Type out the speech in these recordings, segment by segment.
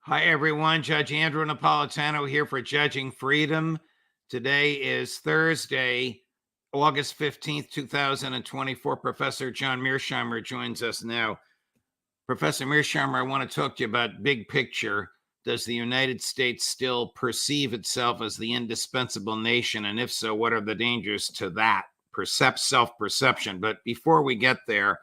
Hi, everyone. Judge Andrew Napolitano here for Judging Freedom. Today is Thursday, August 15th, 2024. Professor John Mearsheimer joins us now. Professor Mearsheimer, I want to talk to you about big picture. Does the United States still perceive itself as the indispensable nation? And if so, what are the dangers to that self-perception? But before we get there,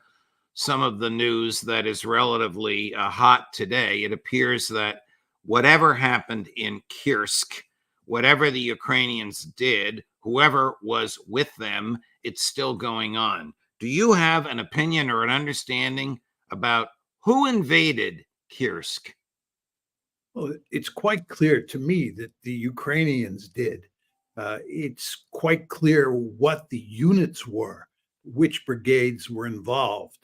some of the news that is relatively hot today. It appears that whatever happened in Kursk, whatever the Ukrainians did, whoever was with them, it's still going on. Do you have an opinion or an understanding about who invaded Kursk? Well, it's quite clear to me that the Ukrainians did. It's quite clear what the units were, which brigades were involved,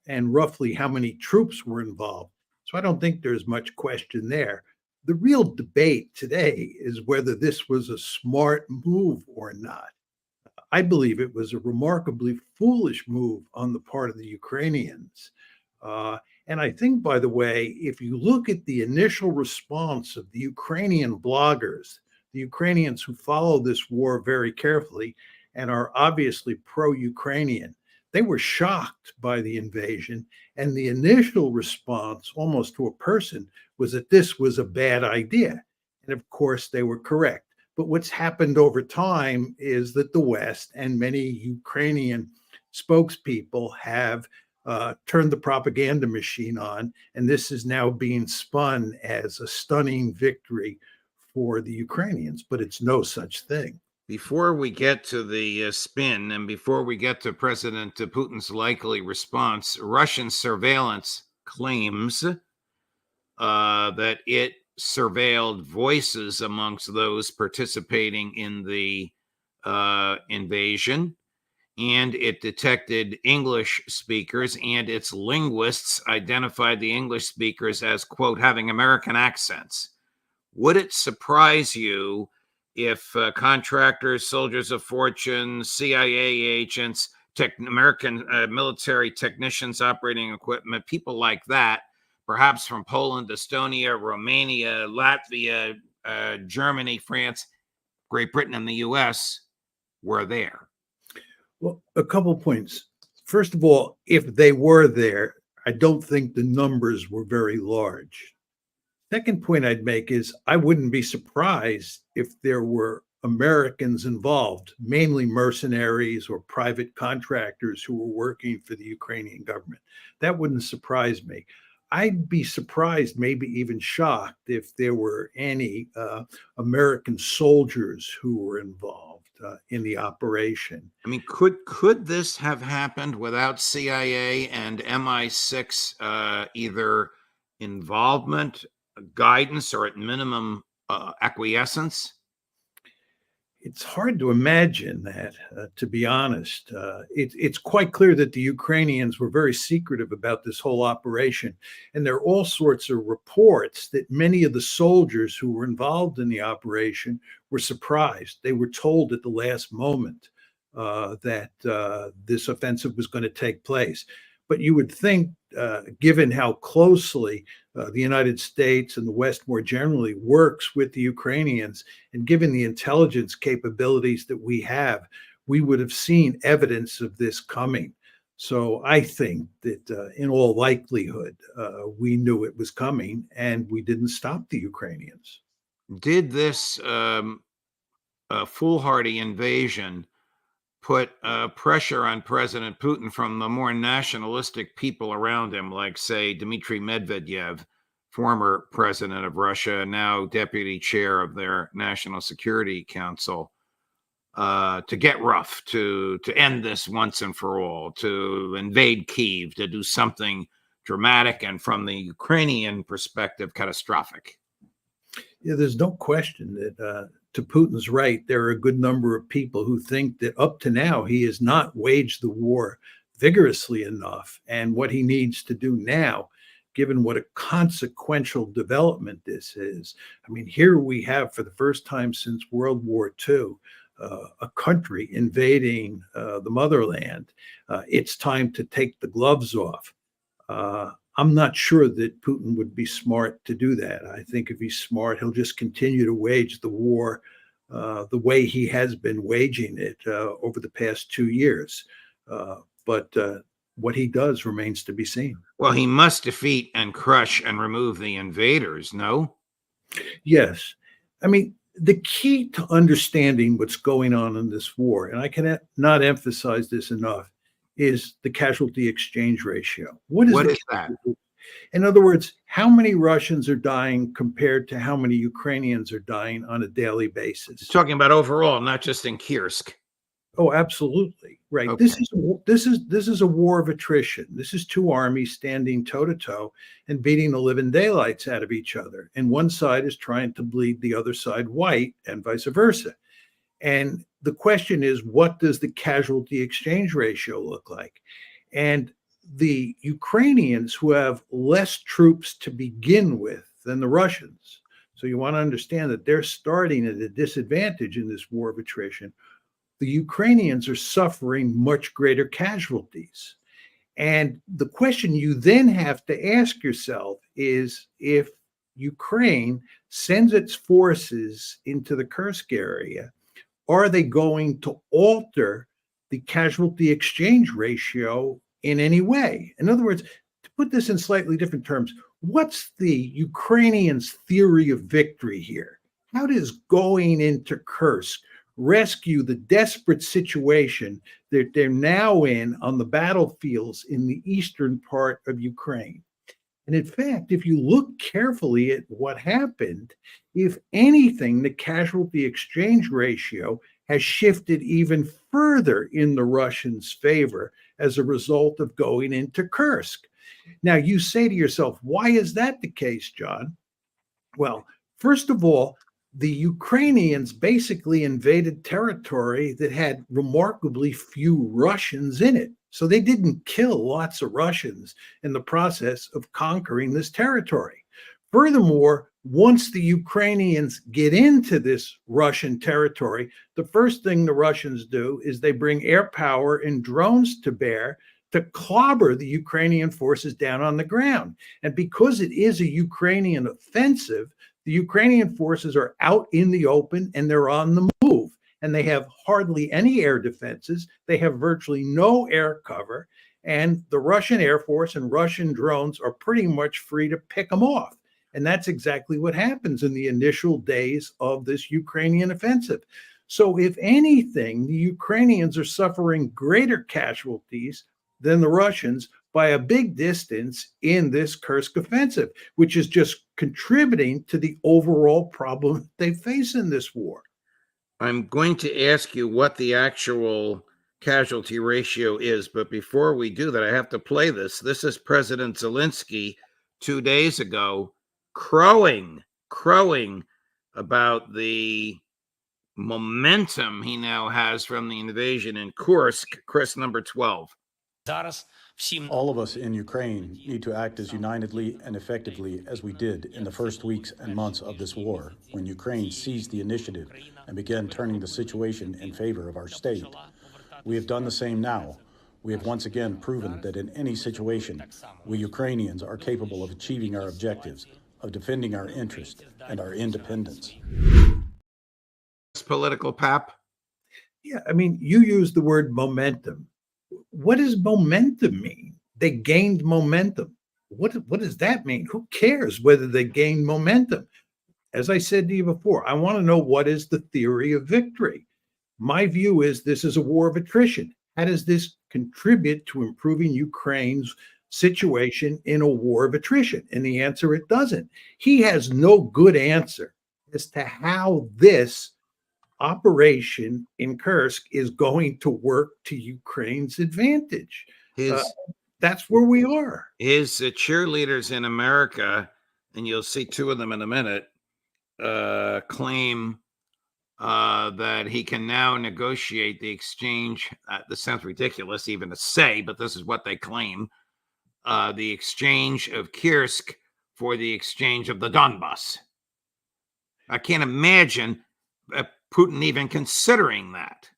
and roughly how many troops were involved. So I don't think there's much question there. The real debate today is whether this was a smart move or not. I believe it was a remarkably foolish move on the part of the Ukrainians. And I think, by the way, if you look at the initial response of the Ukrainian bloggers, the Ukrainians who follow this war very carefully and are obviously pro-Ukrainian, they were shocked by the invasion. And the initial response, almost to a person, was that this was a bad idea. And of course, they were correct. But what's happened over time is that the West and many Ukrainian spokespeople have turned the propaganda machine on, and this is now being spun as a stunning victory for the Ukrainians, but it's no such thing. Before we get to the spin and before we get to President Putin's likely response, Russian surveillance claims that it surveilled voices amongst those participating in the invasion, and it detected English speakers, and its linguists identified the English speakers as, quote, having American accents. Would it surprise you if contractors, soldiers of fortune, CIA agents, American military technicians operating equipment, people like that, perhaps from Poland, Estonia, Romania, Latvia, Germany, France, Great Britain, and the US were there? Well, a couple points. First of all, if they were there, I don't think the numbers were very large. Second point I'd make is I wouldn't be surprised if there were Americans involved, mainly mercenaries or private contractors who were working for the Ukrainian government. That wouldn't surprise me. I'd be surprised, maybe even shocked, if there were any American soldiers who were involved in the operation. I mean, could this have happened without CIA and MI6 either involvement, guidance, or at minimum acquiescence? It's hard to imagine that, to be honest. It's quite clear that the Ukrainians were very secretive about this whole operation. And there are all sorts of reports that many of the soldiers who were involved in the operation were surprised. They were told at the last moment that this offensive was going to take place. But you would think, given how closely the United States and the West more generally works with the Ukrainians, and given the intelligence capabilities that we have, we would have seen evidence of this coming. So I think that in all likelihood, we knew it was coming and we didn't stop the Ukrainians. Did this foolhardy invasion put pressure on President Putin from the more nationalistic people around him, like, say, Dmitry Medvedev, former president of Russia, now deputy chair of their National Security Council, to get rough, to end this once and for all, to invade Kyiv, to do something dramatic and, from the Ukrainian perspective, catastrophic? Yeah, there's no question that to Putin's right, there are a good number of people who think that up to now, he has not waged the war vigorously enough. And what he needs to do now, given what a consequential development this is. I mean, here we have, for the first time since World War II, a country invading the motherland. It's time to take the gloves off. I'm not sure that Putin would be smart to do that. I think if he's smart, he'll just continue to wage the war the way he has been waging it over the past 2 years. But what he does remains to be seen. Well, he must defeat and crush and remove the invaders, no? Yes. I mean, the key to understanding what's going on in this war, and I cannot emphasize this enough, is the casualty exchange ratio. What is What the is that? In other words, how many Russians are dying compared to how many Ukrainians are dying on a daily basis? Talking about overall, not just in Kursk. Oh, absolutely. Right. Okay. This is a war of attrition. This is two armies standing toe to toe and beating the living daylights out of each other. And one side is trying to bleed the other side white and vice versa. And the question is, what does the casualty exchange ratio look like? And the Ukrainians, who have less troops to begin with than the Russians, so you want to understand that they're starting at a disadvantage in this war of attrition. The Ukrainians are suffering much greater casualties. And the question you then have to ask yourself is, if Ukraine sends its forces into the Kursk area, are they going to alter the casualty exchange ratio in any way? In other words, to put this in slightly different terms, what's the Ukrainians' theory of victory here? How does going into Kursk rescue the desperate situation that they're now in on the battlefields in the eastern part of Ukraine? And in fact, if you look carefully at what happened, if anything, the casualty exchange ratio has shifted even further in the Russians' favor as a result of going into Kursk. Now, you say to yourself, why is that the case, John? Well, first of all, the Ukrainians basically invaded territory that had remarkably few Russians in it. So they didn't kill lots of Russians in the process of conquering this territory. Furthermore, once the Ukrainians get into this Russian territory, the first thing the Russians do is they bring air power and drones to bear to clobber the Ukrainian forces down on the ground. And because it is a Ukrainian offensive, the Ukrainian forces are out in the open and they're on the move. And they have hardly any air defenses. They have virtually no air cover. And the Russian Air Force and Russian drones are pretty much free to pick them off. And that's exactly what happens in the initial days of this Ukrainian offensive. So if anything, the Ukrainians are suffering greater casualties than the Russians by a big distance in this Kursk offensive, which is just contributing to the overall problem they face in this war. I'm going to ask you what the actual casualty ratio is, but before we do that, I have to play this. This is President Zelensky 2 days ago crowing about the momentum he now has from the invasion in Kursk. Chris, number 12. All of us in Ukraine need to act as unitedly and effectively as we did in the first weeks and months of this war, when Ukraine seized the initiative and began turning the situation in favor of our state. We have done the same now. We have once again proven that in any situation, we Ukrainians are capable of achieving our objectives, of defending our interest and our independence. Political pap? Yeah, I mean, you used the word momentum. What does momentum mean? They gained momentum. What does that mean? Who cares whether they gained momentum? As I said to you before, I want to know, what is the theory of victory? My view is this is a war of attrition. How does this contribute to improving Ukraine's situation in a war of attrition? And the answer, it doesn't. He has no good answer as to how this operation in Kursk is going to work to Ukraine's advantage. That's where we are. His cheerleaders in America, and you'll see two of them in a minute, claim that he can now negotiate the exchange. This sounds ridiculous even to say, but this is what they claim. The exchange of Kursk for the exchange of the Donbass. I can't imagine Putin even considering that.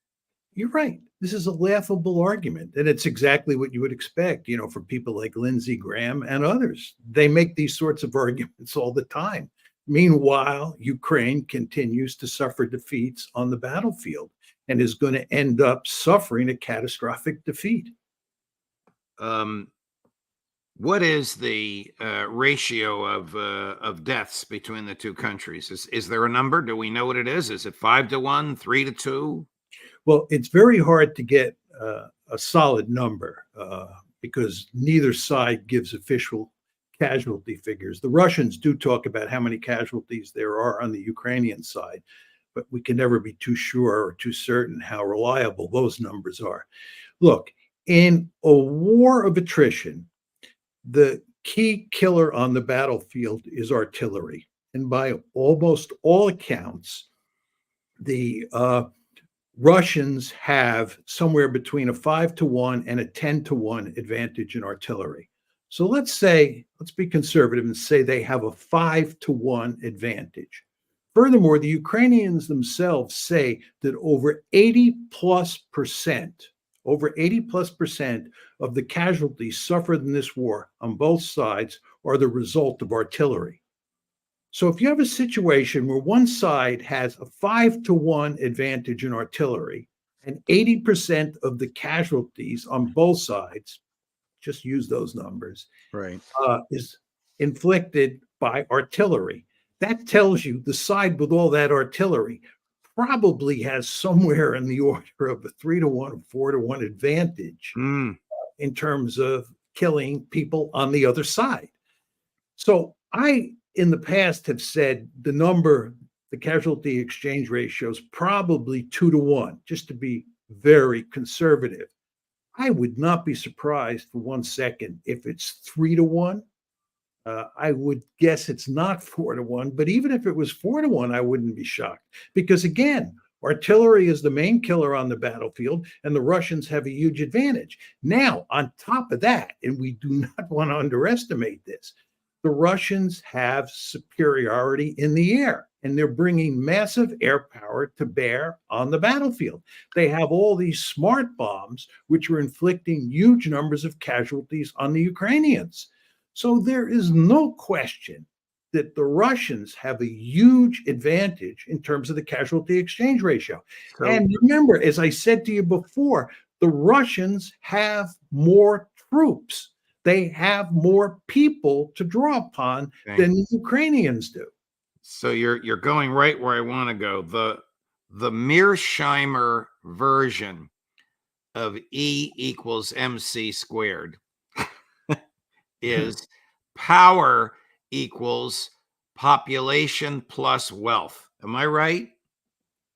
You're right. This is a laughable argument, and it's exactly what you would expect, from people like Lindsey Graham and others. They make these sorts of arguments all the time. Meanwhile, Ukraine continues to suffer defeats on the battlefield and is going to end up suffering a catastrophic defeat. What is the ratio of deaths between the two countries? Is there a number? Do we know what it is? Is it 5-1, 3-2? Well, it's very hard to get a solid number because neither side gives official casualty figures. The Russians do talk about how many casualties there are on the Ukrainian side, but we can never be too sure or too certain how reliable those numbers are. Look, in a war of attrition, the key killer on the battlefield is artillery. And by almost all accounts, the Russians have somewhere between a 5-1 and a 10-1 advantage in artillery. So let's be conservative and say they have a 5-1 advantage. Furthermore, the Ukrainians themselves say that over 80+% of the casualties suffered in this war on both sides are the result of artillery. So if you have a situation where one side has a 5-1 advantage in artillery and 80% of the casualties on both sides, just use those numbers, right, is inflicted by artillery. That tells you the side with all that artillery probably has somewhere in the order of a 3-1 or 4-1 advantage in terms of killing people on the other side. So I, in the past, have said the casualty exchange ratio is probably 2-1, just to be very conservative. I would not be surprised for 1 second if it's 3-1. I would guess it's not 4-1, but even if it was 4-1, I wouldn't be shocked. Because again, artillery is the main killer on the battlefield, and the Russians have a huge advantage. Now, on top of that, and we do not want to underestimate this, the Russians have superiority in the air, and they're bringing massive air power to bear on the battlefield. They have all these smart bombs, which are inflicting huge numbers of casualties on the Ukrainians. So there is no question that the Russians have a huge advantage in terms of the casualty exchange ratio. And remember, as I said to you before, the Russians have more troops. They have more people to draw upon than the Ukrainians do. So you're going right where I want to go. The Mearsheimer version of E equals MC squared is power equals population plus wealth. Am I right?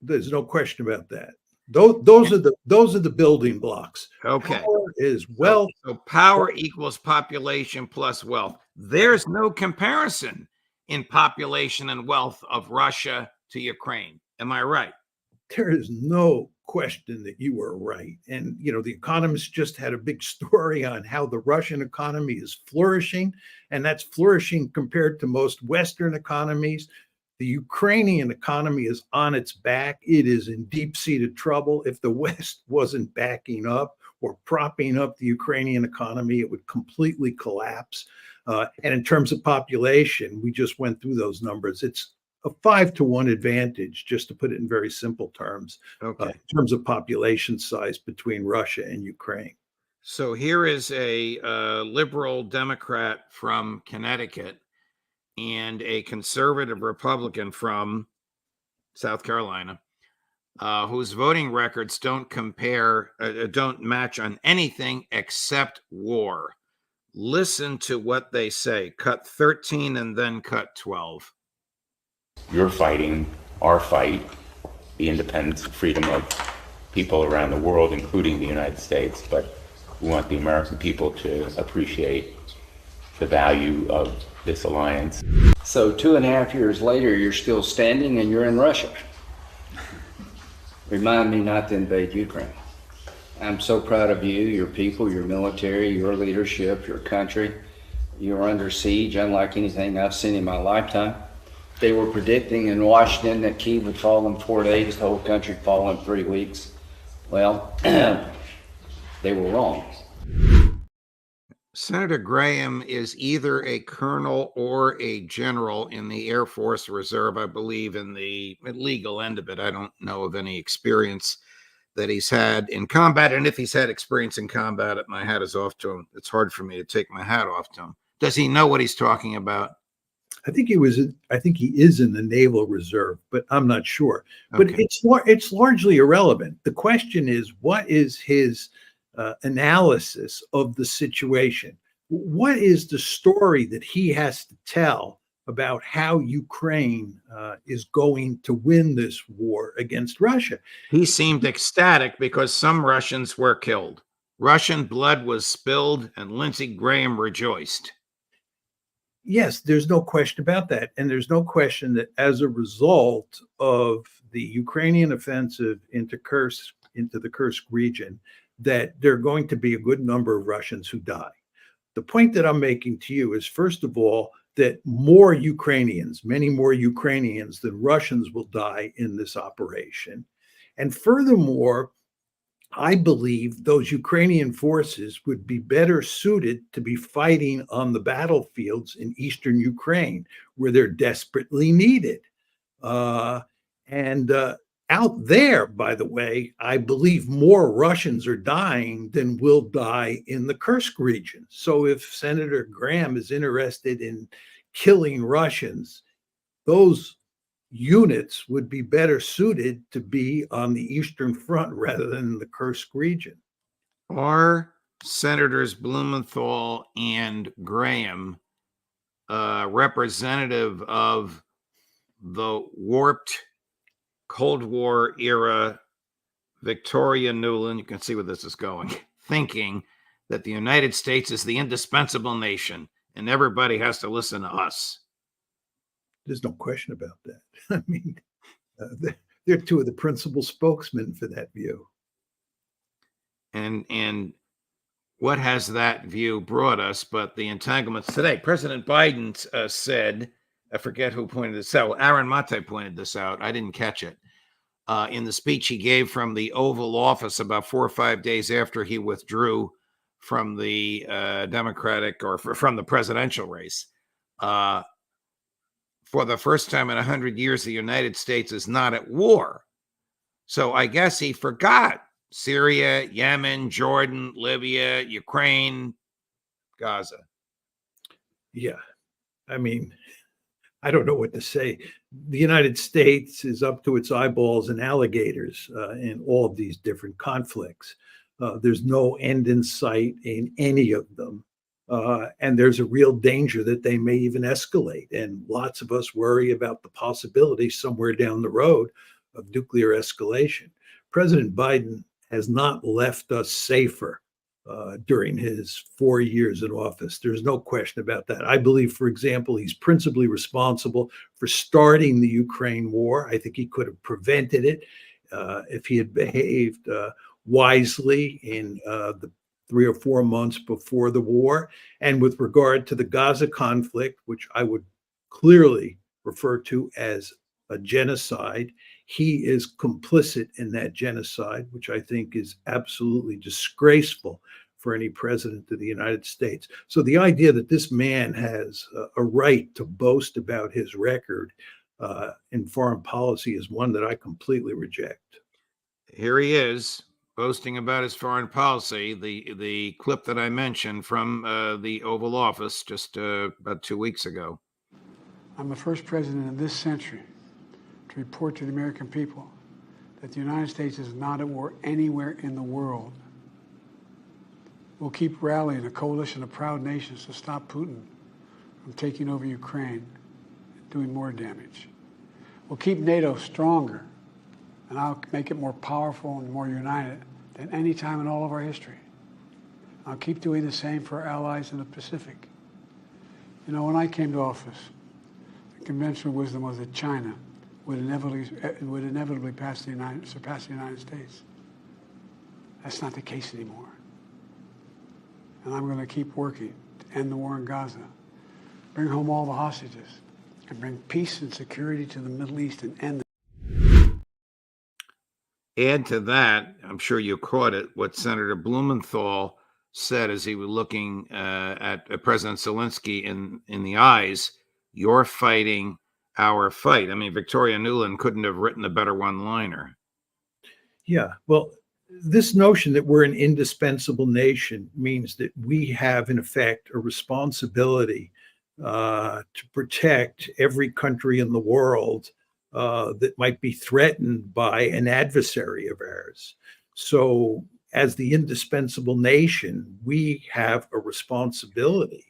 There's no question about that. Those are the building blocks. Okay. Power is wealth. So power equals population plus wealth. There's no comparison in population and wealth of Russia to Ukraine. Am I right? There is no question that you are right. And, The Economist just had a big story on how the Russian economy is flourishing, and that's flourishing compared to most Western economies. The Ukrainian economy is on its back. It is in deep-seated trouble. If the West wasn't backing up or propping up the Ukrainian economy, it would completely collapse. And in terms of population, we just went through those numbers. It's a 5-1 advantage, just to put it in very simple terms, in terms of population size between Russia and Ukraine. So here is a liberal Democrat from Connecticut and a conservative Republican from South Carolina, whose voting records don't match on anything except war. Listen to what they say. Cut 13 and then cut 12. You're fighting our fight, the independence and freedom of people around the world, including the United States, but we want the American people to appreciate the value of this alliance. So 2.5 years later, you're still standing and you're in Russia. Remind me not to invade Ukraine. I'm so proud of you, your people, your military, your leadership, your country. You're under siege unlike anything I've seen in my lifetime. They were predicting in Washington that Kyiv would fall in 4 days, the whole country fall in 3 weeks. Well, they were wrong. Senator Graham is either a colonel or a general in the Air Force Reserve, I believe, in the legal end of it. I don't know of any experience that he's had in combat. And if he's had experience in combat, my hat is off to him. It's hard for me to take my hat off to him. Does he know what he's talking about? I think he is in the Naval Reserve, but I'm not sure. But Okay. it's largely irrelevant. The question is, what is his analysis of the situation? What is the story that he has to tell about how Ukraine is going to win this war against Russia? He seemed ecstatic because some Russians were killed. Russian blood was spilled, and Lindsey Graham rejoiced. Yes, there's no question about that. And there's no question that as a result of the Ukrainian offensive into the Kursk region, that there are going to be a good number of Russians who die. The point that I'm making to you is, first of all, that more Ukrainians, many more Ukrainians than Russians will die in this operation. And furthermore, I believe those Ukrainian forces would be better suited to be fighting on the battlefields in eastern Ukraine, where they're desperately needed. And out there, by the way, I believe more Russians are dying than will die in the Kursk region. So if Senator Graham is interested in killing Russians, those units would be better suited to be on the Eastern Front rather than the Kursk region. Are Senators Blumenthal and Graham representative of the warped Cold War era Victoria Nuland, you can see where this is going, thinking that the United States is the indispensable nation and everybody has to listen to us? There's no question about that. I mean, they're two of the principal spokesmen for that view. And what has that view brought us but the entanglements today? President Biden said, I forget who pointed this out. Aaron Mate pointed this out. I didn't catch it. In the speech he gave from the Oval Office about 4 or 5 days after he withdrew from the Democratic or from the presidential race. For the first time in 100 years, the United States is not at war. So I guess he forgot Syria, Yemen, Jordan, Libya, Ukraine, Gaza. Yeah. I mean, I don't know what to say. The United States is up to its eyeballs in alligators in all of these different conflicts. There's no end in sight in any of them. And there's a real danger that they may even escalate. And lots of us worry about the possibility somewhere down the road of nuclear escalation. President Biden has not left us safer during his 4 years in office. There's no question about that. I believe, for example, he's principally responsible for starting the Ukraine war. I think he could have prevented it if he had behaved wisely in the 3 or 4 months before the war. And with regard to the Gaza conflict, which I would clearly refer to as a genocide, he is complicit in that genocide, which I think is absolutely disgraceful for any president of the United States. So the idea that this man has a right to boast about his record in foreign policy is one that I completely reject. Here he is boasting about his foreign policy. The clip that I mentioned from the Oval Office just about 2 weeks ago. I'm the first president in this century to report to the American people that the United States is not at war anywhere in the world. We'll keep rallying a coalition of proud nations to stop Putin from taking over Ukraine and doing more damage. We'll keep NATO stronger, and I'll make it more powerful and more united than any time in all of our history. I'll keep doing the same for our allies in the Pacific. You know, when I came to office, the conventional wisdom was that China would inevitably surpass the United States. That's not the case anymore. And I'm going to keep working to end the war in Gaza, bring home all the hostages, and bring peace and security to the Middle East and end add to that, I'm sure you caught it, what Senator Blumenthal said as he was looking at President Zelensky in the eyes. You're fighting our fight. I mean, Victoria Nuland couldn't have written a better one-liner. Yeah, well, this notion that we're an indispensable nation means that we have, in effect, a responsibility to protect every country in the world that might be threatened by an adversary of ours. So, as the indispensable nation, we have a responsibility,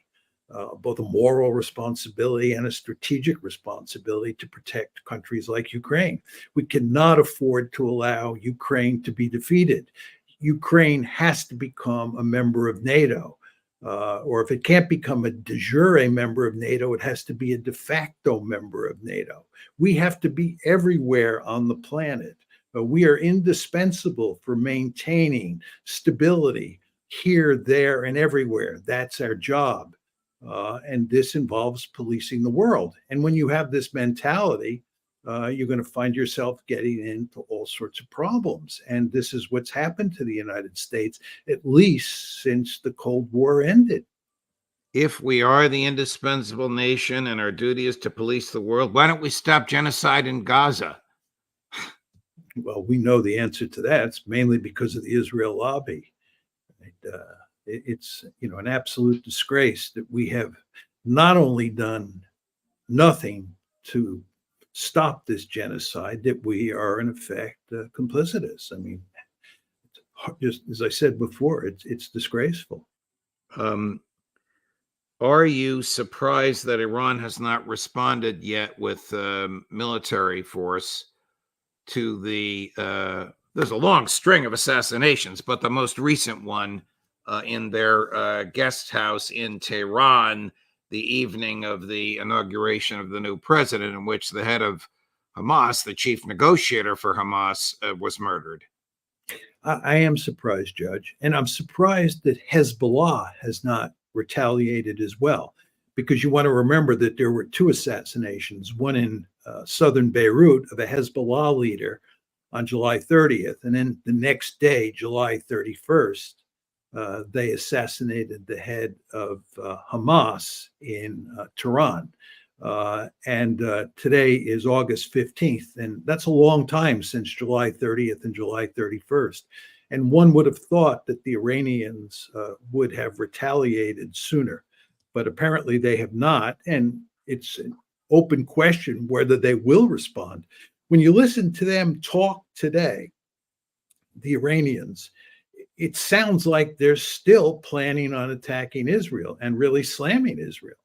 both a moral responsibility and a strategic responsibility to protect countries like Ukraine. We cannot afford to allow Ukraine to be defeated. Ukraine has to become a member of NATO. Or if it can't become a de jure member of NATO, it has to be a de facto member of NATO. We have to be everywhere on the planet. We are indispensable for maintaining stability here, there, and everywhere. That's our job. And this involves policing the world. And when you have this mentality, you're going to find yourself getting into all sorts of problems. And this is what's happened to the United States, at least since the Cold War ended. If we are the indispensable nation and our duty is to police the world, why don't we stop genocide in Gaza? Well, we know the answer to that. It's mainly because of the Israel lobby. It's an absolute disgrace that we have not only done nothing to stop this genocide, that we are in effect complicitous. I mean, just as I said before, it's disgraceful. Are you surprised that Iran has not responded yet with military force to there's a long string of assassinations, but the most recent one in their guest house in Tehran the evening of the inauguration of the new president, in which the head of Hamas, the chief negotiator for Hamas, was murdered? I am surprised, Judge. And I'm surprised that Hezbollah has not retaliated as well, because you want to remember that there were two assassinations, one in southern Beirut of a Hezbollah leader on July 30th. And then the next day, July 31st, they assassinated the head of Hamas in Tehran. And today is August 15th. And that's a long time since July 30th and July 31st. And one would have thought that the Iranians would have retaliated sooner, but apparently they have not. And it's an open question whether they will respond. When you listen to them talk today, the Iranians, it sounds like they're still planning on attacking Israel and really slamming Israel.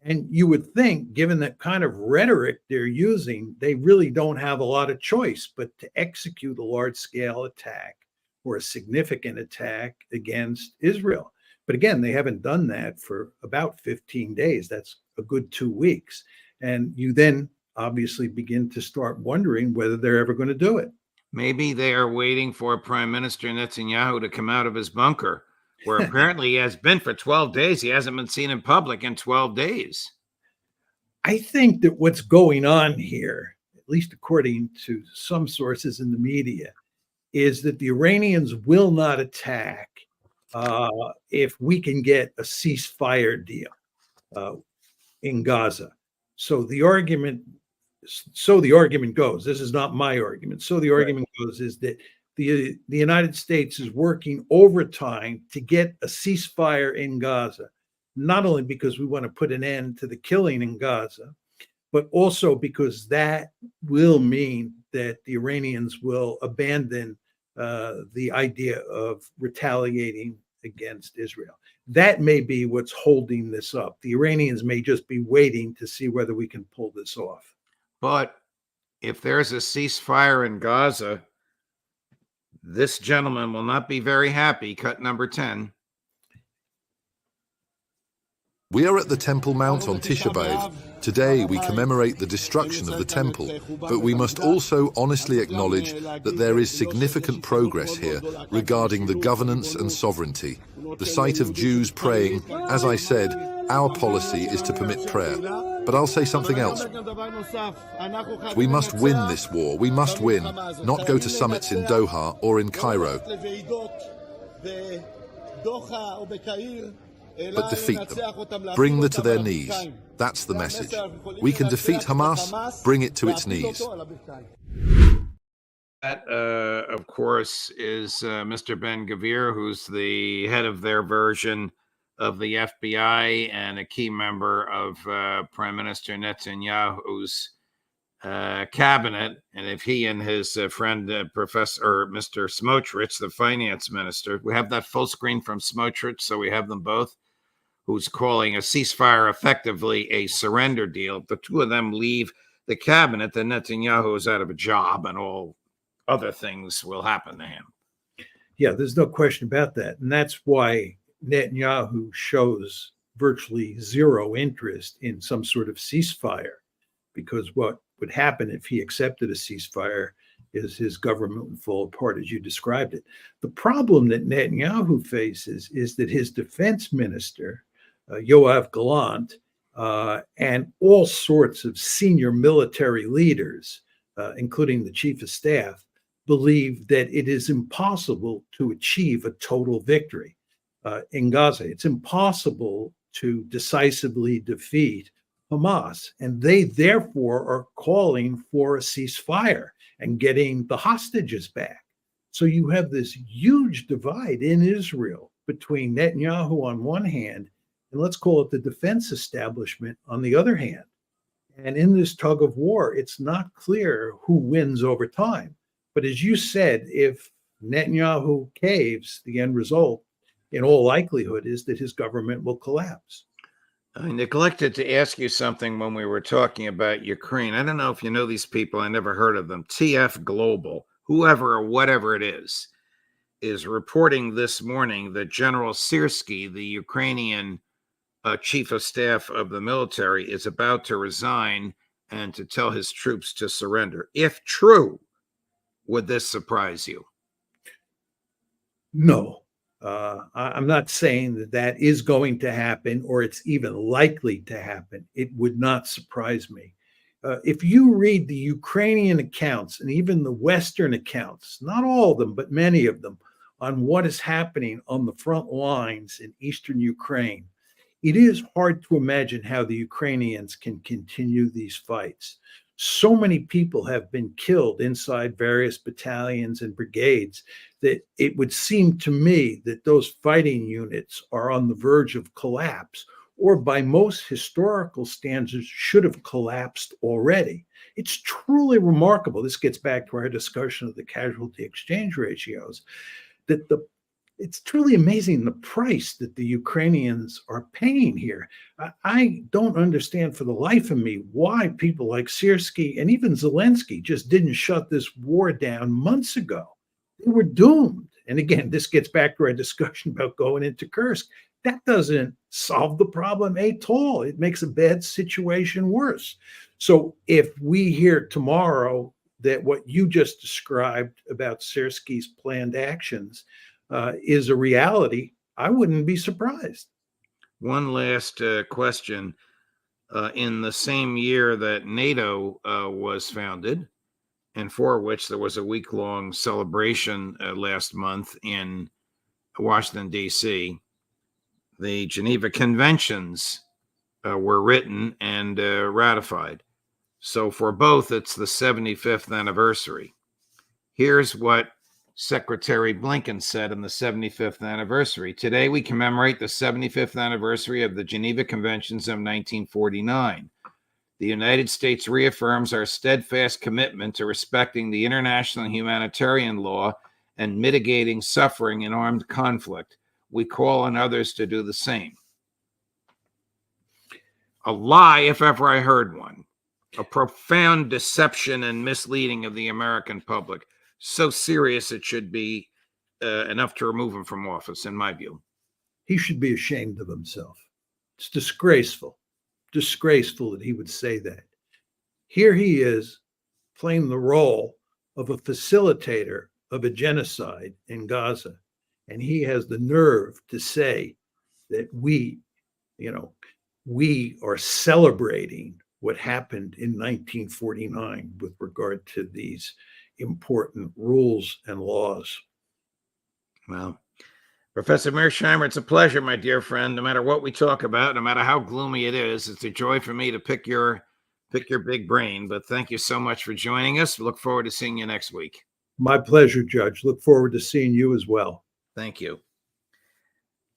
And you would think, given that kind of rhetoric they're using, they really don't have a lot of choice but to execute a large-scale attack or a significant attack against Israel. But again, they haven't done that for about 15 days. That's a good 2 weeks. And you then obviously begin to start wondering whether they're ever going to do it. Maybe they are waiting for Prime Minister Netanyahu to come out of his bunker, where apparently he has been for 12 days. He hasn't been seen in public in 12 days. I think that what's going on here, at least according to some sources in the media, is that the Iranians will not attack if we can get a ceasefire deal in Gaza. So the argument goes, this is not my argument. So the argument goes is that the United States is working overtime to get a ceasefire in Gaza, not only because we want to put an end to the killing in Gaza, but also because that will mean that the Iranians will abandon the idea of retaliating against Israel. That may be what's holding this up. The Iranians may just be waiting to see whether we can pull this off. But if there's a ceasefire in Gaza, this gentleman will not be very happy. Cut number 10. We are at the Temple Mount on Tisha B'Av. Today we commemorate the destruction of the temple, but we must also honestly acknowledge that there is significant progress here regarding the governance and sovereignty. The sight of Jews praying, as I said, Our policy is to permit prayer. But I'll say something else. We must win this war. We must win, not go to summits in Doha or in Cairo, but defeat them. Bring them to their knees. That's the message. We can defeat Hamas, bring it to its knees. That, of course, is Mr. Ben-Gvir, who's the head of their version of the FBI and a key member of Prime Minister Netanyahu's cabinet. And if he and his friend, Professor Mr. Smotrich, the finance minister, we have that full screen from Smotrich, so we have them both, who's calling a ceasefire effectively a surrender deal. If the two of them leave the cabinet, then Netanyahu is out of a job and all other things will happen to him. Yeah, there's no question about that. And that's why Netanyahu shows virtually zero interest in some sort of ceasefire, because what would happen if he accepted a ceasefire is his government would fall apart, as you described it. The problem that Netanyahu faces is that his defense minister, Yoav Gallant, and all sorts of senior military leaders, including the chief of staff, believe that it is impossible to achieve a total victory in Gaza. It's impossible to decisively defeat Hamas, and they therefore are calling for a ceasefire and getting the hostages back. So you have this huge divide in Israel between Netanyahu on one hand, and let's call it the defense establishment on the other hand. And in this tug of war, it's not clear who wins over time. But as you said, if Netanyahu caves, the end result, in all likelihood, is that his government will collapse. I neglected to ask you something when we were talking about Ukraine. I don't know if you know these people. I never heard of them. TF Global, whoever or whatever it is reporting this morning that General Syrskyi, the Ukrainian chief of staff of the military, is about to resign and to tell his troops to surrender. If true, would this surprise you? No. I'm not saying that that is going to happen or it's even likely to happen. It would not surprise me. If you read the Ukrainian accounts and even the Western accounts, not all of them, but many of them, on what is happening on the front lines in eastern Ukraine, it is hard to imagine how the Ukrainians can continue these fights. So many people have been killed inside various battalions and brigades that it would seem to me that those fighting units are on the verge of collapse, or by most historical standards should have collapsed already. It's truly remarkable. This gets back to our discussion of the casualty exchange ratios, that it's truly amazing the price that the Ukrainians are paying here. I don't understand for the life of me why people like Syrskyi and even Zelensky just didn't shut this war down months ago. They were doomed. And again, this gets back to our discussion about going into Kursk. That doesn't solve the problem at all. It makes a bad situation worse. So if we hear tomorrow that what you just described about Syrskyi's planned actions is a reality, I wouldn't be surprised. One last question. In the same year that NATO was founded, and for which there was a week-long celebration last month in Washington, D.C., the Geneva Conventions were written and ratified. So for both, it's the 75th anniversary. Here's what Secretary Blinken said on the 75th anniversary. Today, we commemorate the 75th anniversary of the Geneva Conventions of 1949. The United States reaffirms our steadfast commitment to respecting the international and humanitarian law and mitigating suffering in armed conflict. We call on others to do the same. A lie, if ever I heard one. A profound deception and misleading of the American public. So serious it should be enough to remove him from office, in my view. He should be ashamed of himself. It's disgraceful that he would say that. Here he is playing the role of a facilitator of a genocide in Gaza. And he has the nerve to say that we, we are celebrating what happened in 1949 with regard to these important rules and laws. Well, Professor Mearsheimer, it's a pleasure, my dear friend. No matter what we talk about, no matter how gloomy it is, it's a joy for me to pick your big brain. But thank you so much for joining us. Look forward to seeing you next week. My pleasure, Judge. Look forward to seeing you as well. Thank you.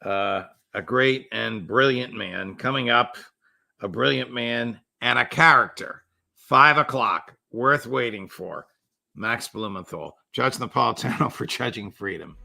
A great and brilliant man coming up, a brilliant man and a character. 5 o'clock, worth waiting for. Max Blumenthal, Judge Napolitano for Judging Freedom.